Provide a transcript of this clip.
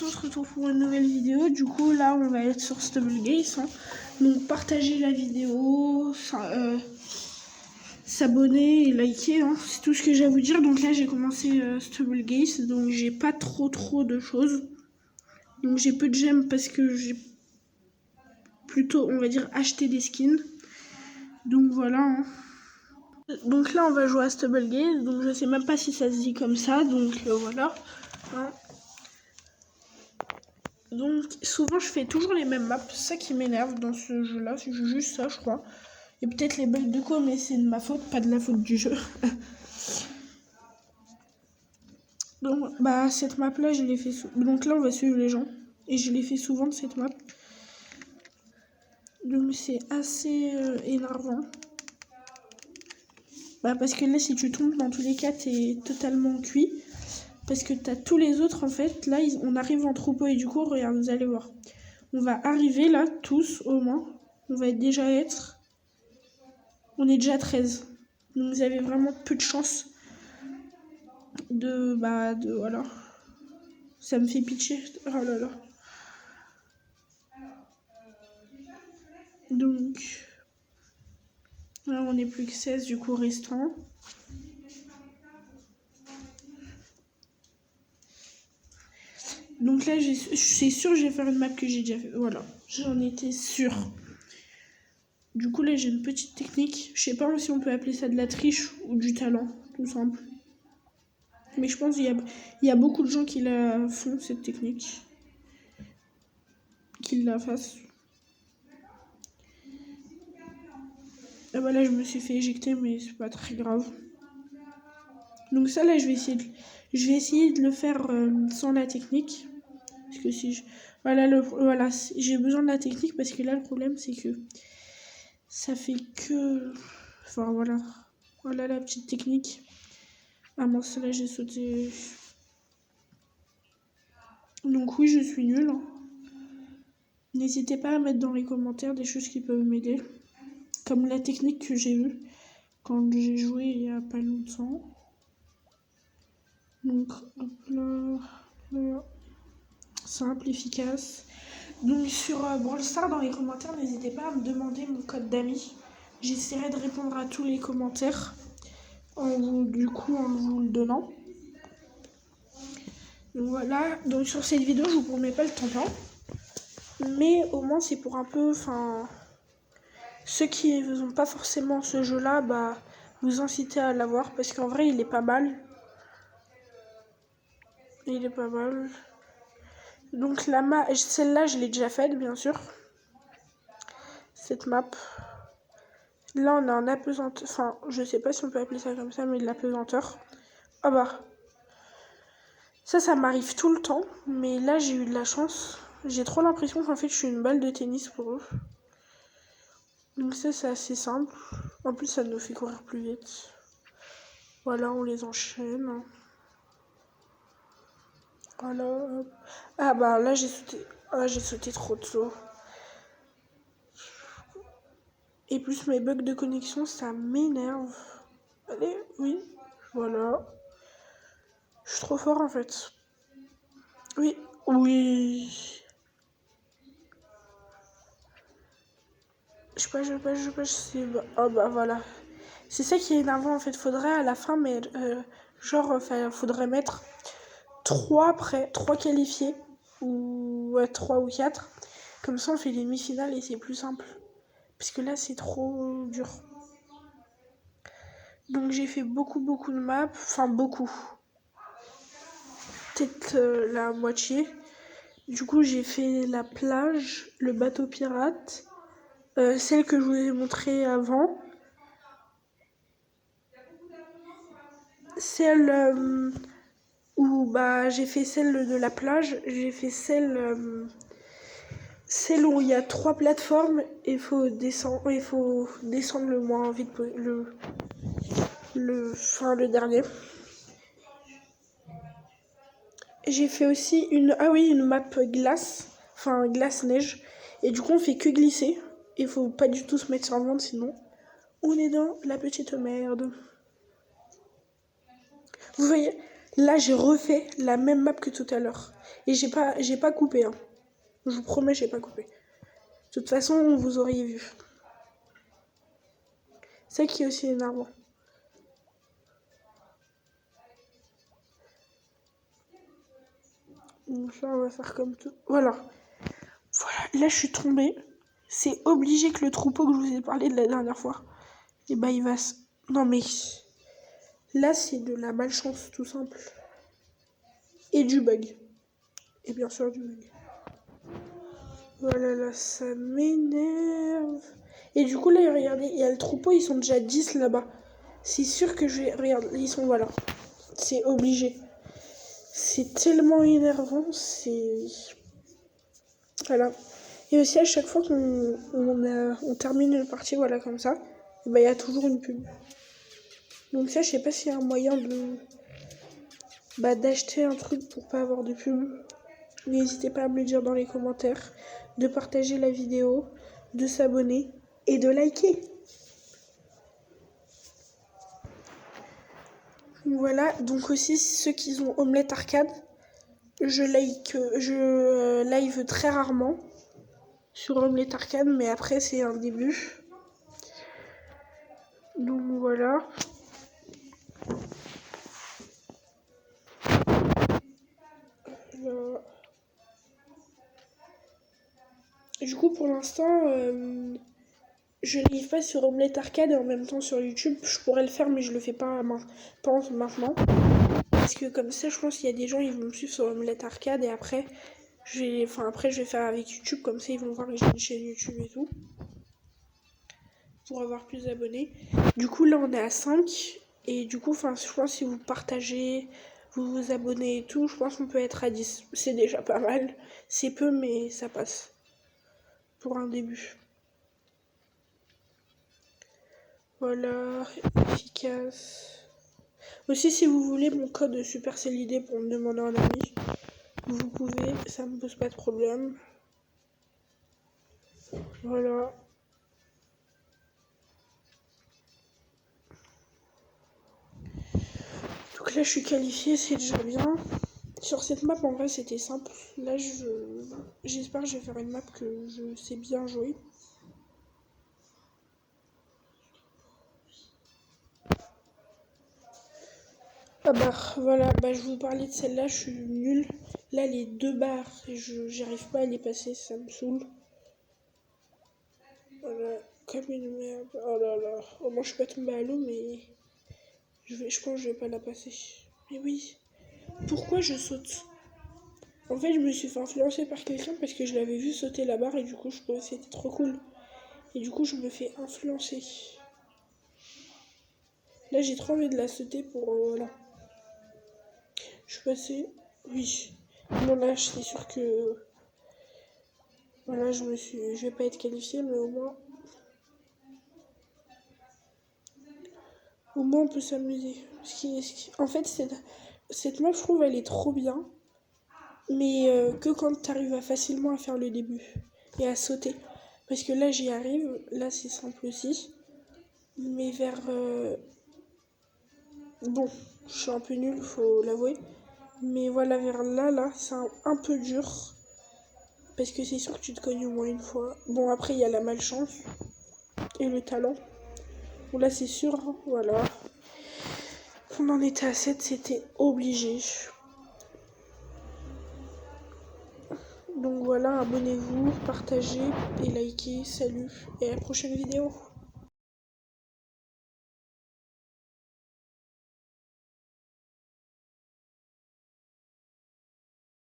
on se retrouve pour une nouvelle vidéo. Du coup, là, on va être sur Stubblegaze. Donc, partagez la vidéo, s'abonner et liker. C'est tout ce que j'ai à vous dire. Donc là, j'ai commencé Stubblegaze. Donc, j'ai pas trop de choses. Donc, j'ai peu de j'aime parce que j'ai plutôt, on va dire, acheté des skins. Donc, voilà. Donc là, on va jouer à Stubblegaze. Donc, je sais même pas si ça se dit comme ça. Donc, voilà. Donc souvent je fais toujours les mêmes maps, c'est ça qui m'énerve dans ce jeu là, c'est juste ça je crois. Et peut-être les bugs de co mais c'est de ma faute, pas de la faute du jeu. Donc bah cette map là je l'ai fait donc là on va suivre les gens. Et je l'ai fait souvent de cette map. Donc c'est assez énervant. Bah parce que là si tu tombes dans tous les cas t'es totalement cuit. Parce que t'as tous les autres en fait, là on arrive en troupeau et du coup regarde vous allez voir. On va arriver là, tous au moins. On va déjà être. On est déjà 13. Donc vous avez vraiment peu de chance de voilà. Ça me fait pitié. Oh là là. Donc là on est plus que 16 du coup restant. Donc là c'est sûr je vais faire une map que j'ai déjà fait. Voilà. J'en étais sûre. Du coup là j'ai une petite technique. Je sais pas si on peut appeler ça de la triche ou du talent, tout simple. Mais je pense qu'il y a beaucoup de gens qui la font cette technique. Qui la fassent. Ah bah là je me suis fait éjecter mais c'est pas très grave. Donc ça là je vais essayer de le faire sans la technique. Parce que si je... Voilà, j'ai besoin de la technique parce que là le problème c'est que ça fait que... Enfin voilà. Voilà la petite technique. Ah mince là j'ai sauté. Donc oui je suis nulle. N'hésitez pas à mettre dans les commentaires des choses qui peuvent m'aider. Comme la technique que j'ai eue quand j'ai joué il y a pas longtemps. Donc hop là, là. Simple, efficace. Donc sur Brawl Stars dans les commentaires, n'hésitez pas à me demander mon code d'amis. J'essaierai de répondre à tous les commentaires en vous le donnant. Donc voilà, donc sur cette vidéo je vous promets pas le temps. Mais au moins c'est pour un peu, ceux qui n'ont pas forcément ce jeu là, vous inciter à l'avoir parce qu'en vrai il est pas mal. Il est pas mal. Donc celle-là je l'ai déjà faite bien sûr. Cette map. Là on a un apesanteur. Enfin je sais pas si on peut appeler ça comme ça mais de l'apesanteur. Ah bah. Ça m'arrive tout le temps. Mais là j'ai eu de la chance. J'ai trop l'impression qu'en fait je suis une balle de tennis pour eux. Donc ça c'est assez simple. En plus ça nous fait courir plus vite. Voilà on les enchaîne. Voilà. Ah bah là j'ai sauté. Ah j'ai sauté trop tôt. Et plus mes bugs de connexion, ça m'énerve. Allez, oui, voilà. Je suis trop fort en fait. Oui, oui. Je sais pas. Oh bah voilà. C'est ça qui est énervant en fait. Faudrait à la fin, mais faudrait mettre 3 qualifiés. Ou 3 ou 4. Comme ça on fait les demi-finales et c'est plus simple. Parce que là c'est trop dur. Donc j'ai fait beaucoup de maps. Enfin beaucoup. Peut-être la moitié. Du coup j'ai fait la plage, le bateau pirate, celle que je vous ai montrée avant, celle où j'ai fait celle de la plage, j'ai fait celle où il y a 3 plateformes et il faut descendre le moins vite possible, le dernier. J'ai fait aussi une map glace, glace-neige. Et du coup, on fait que glisser. Il faut pas du tout se mettre sur le ventre, sinon on est dans la petite merde. Vous voyez, Là, j'ai refait la même map que tout à l'heure. Et j'ai pas coupé, hein. Je vous promets, j'ai pas coupé. De toute façon, vous auriez vu. C'est ça qui est aussi énervant. Donc là, on va faire comme tout. Voilà. Voilà, là, je suis tombée. C'est obligé que le troupeau que je vous ai parlé de la dernière fois, et bah, il va se... Non, mais... Là, c'est de la malchance, tout simple. Et du bug. Et bien sûr, du bug. Voilà, là, ça m'énerve. Et du coup, là, regardez, il y a le troupeau, ils sont déjà 10 là-bas. C'est sûr que je vais... Regarde, ils sont, voilà. C'est obligé. C'est tellement énervant, c'est... Voilà. Et aussi, à chaque fois qu'on termine une partie, voilà, comme ça, il y a toujours une pub. Donc ça, je sais pas s'il y a un moyen de... d'acheter un truc pour pas avoir de pub. N'hésitez pas à me le dire dans les commentaires, de partager la vidéo, de s'abonner et de liker. Voilà, donc aussi ceux qui ont Omelette Arcade, je live très rarement sur Omelette Arcade, mais après c'est un début. Donc voilà. Du coup pour l'instant, je live pas sur Omelette Arcade et en même temps sur YouTube. Je pourrais le faire mais je le fais pas maintenant. Parce que comme ça, je pense qu'il y a des gens, ils vont me suivre sur Omelette Arcade et après, je vais faire avec YouTube. Comme ça, ils vont voir que j'ai une chaîne YouTube et tout. Pour avoir plus d'abonnés. Du coup, là, on est à 5. Et du coup, je pense que si vous partagez, vous vous abonnez et tout, je pense qu'on peut être à 10. C'est déjà pas mal. C'est peu, mais ça passe. Pour un début. Voilà, efficace. Aussi, si vous voulez mon code Supercell ID pour me demander un ami, vous pouvez, ça me pose pas de problème. Voilà. Donc là, je suis qualifiée, c'est déjà bien. Sur cette map, en vrai, c'était simple. Là, j'espère que je vais faire une map que je sais bien jouer. Ah bah, voilà, bah je vous parlais de celle-là, je suis nulle. Là, les 2 barres, j'arrive pas à les passer, ça me saoule. Voilà, comme une merde. Oh là là. Au moins, je suis pas tombée à l'eau, mais je pense que je vais pas la passer. Mais oui. Pourquoi je saute? En fait, je me suis fait influencer par quelqu'un parce que je l'avais vu sauter la barre et du coup, je trouvais que c'était trop cool. Et du coup, je me fais influencer. Là, j'ai trop envie de la sauter pour... voilà. Je suis passée... Oui. Bon, là, c'est sûr que... Voilà, je vais pas être qualifiée, mais au moins... Au moins, on peut s'amuser. En fait, cette map, je trouve, elle est trop bien. Mais que quand tu arrives facilement à faire le début et à sauter. Parce que là, j'y arrive. Là, c'est simple aussi. Mais vers... Bon, je suis un peu nulle, faut l'avouer. Mais voilà, vers là, c'est un peu dur. Parce que c'est sûr que tu te cognes au moins une fois. Bon, après, il y a la malchance et le talent. Bon, là, c'est sûr, hein, voilà. On en était à 7, c'était obligé. Donc voilà, abonnez-vous, partagez et likez. Salut et à la prochaine vidéo.